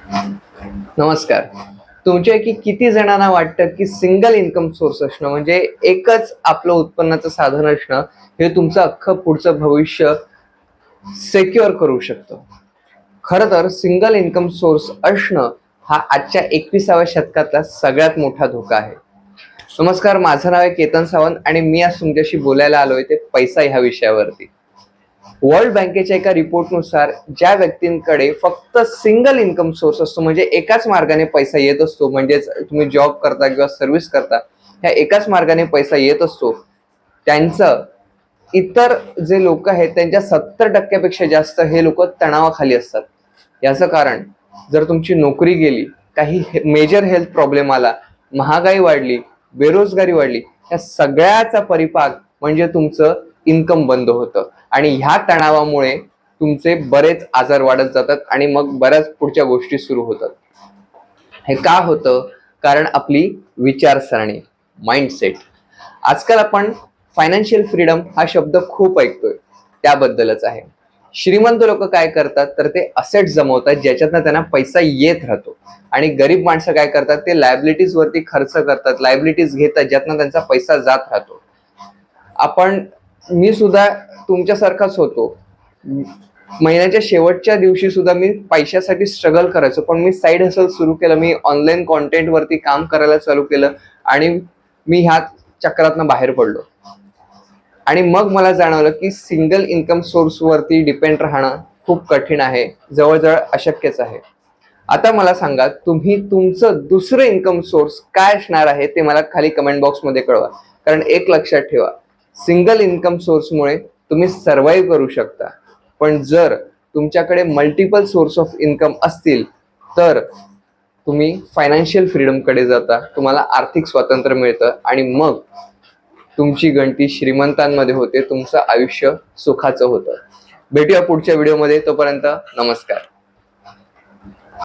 नमस्कार. तुमच्यापैकी किती जणांना वाटतं की सिंगल इन्कम सोर्स असणं म्हणजे एकच आपलं उत्पन्नाचं साधन असणं हे तुमचं अख्खं पुढचं भविष्य सिक्युअर करू शकतं? खरं तर सिंगल इन्कम सोर्स असणं हा आजच्या 21व्या शतकातला सगळ्यात मोठा धोका आहे. नमस्कार, माझं नाव आहे केतन सावंत आणि मी आज तुमच्याशी बोलायला आलोय ते पैसा ह्या विषयावरती. वर्ल्ड बँकेच्या एका रिपोर्टनुसार ज्या व्यक्तींकडे फक्त सिंगल इन्कम सोर्स असतो म्हणजे एकाच मार्गाने पैसा येत असतो, म्हणजेच तुम्ही जॉब करता किंवा सर्व्हिस करता, ह्या एकाच मार्गाने पैसा येत असतो, त्यांचं इतर जे लोक आहेत त्यांच्या 70% जास्त हे लोक तणावाखाली असतात. याचं कारण, जर तुमची नोकरी गेली, काही मेजर हेल्थ प्रॉब्लेम आला, महागाई वाढली, बेरोजगारी वाढली, या सगळ्याचा परिपाक म्हणजे तुमचं इन्कम बंद होतं आणि ह्या तणावामुळे तुमचे बरेच आजार वाढत जातात आणि मग बऱ्याच पुढच्या गोष्टी सुरू होतात. हे का होतं? कारण आपली विचारसरणी, माइंडसेट. आजकाल आपण फायनान्शियल फ्रीडम हा शब्द खूप ऐकतोय, त्याबद्दलच आहे. श्रीमंत लोक काय करतात तर ते असेट जमवतात ज्याच्यातनं त्यांना पैसा येत राहतो आणि गरीब माणसं काय करतात, ते लायबिलिटीज वरती खर्च करतात, लायबिलिटीज घेतात ज्यातनं त्यांचा पैसा जात राहतो. मी सुद्धा तुमच्यासारखाच होतो. महिन्याच्या शेवटच्या दिवशी सुद्धा मी पैशासाठी स्ट्रगल करायचो, पण मी साईड हसल सुरू केलं, मी ऑनलाईन कॉन्टेंट वरती काम करायला चालू केलं आणि मी ह्या चक्रातनं बाहेर पडलो. आणि मग मला जाणवलं की सिंगल इन्कम सोर्स वरती डिपेंड राहणं खूप कठीण आहे, जवळजवळ अशक्यच आहे. आता मला सांगा, तुम्ही तुमचं दुसरं इन्कम सोर्स काय असणार आहे ते मला खाली कमेंट बॉक्समध्ये कळवा. कारण एक लक्षात ठेवा, सिंगल इन्कम सोर्समुळे तुम्ही सर्व्हाइव्ह करू शकता, पण जर तुमच्याकडे मल्टिपल सोर्स ऑफ इन्कम असतील तर तुम्ही फायनान्शियल फ्रीडमकडे जाता, तुम्हाला आर्थिक स्वातंत्र्य मिळतं आणि मग तुमची गणती श्रीमंतांमध्ये होते, तुमचं आयुष्य सुखाचं होतं. भेटूया पुढच्या व्हिडिओमध्ये, तोपर्यंत नमस्कार.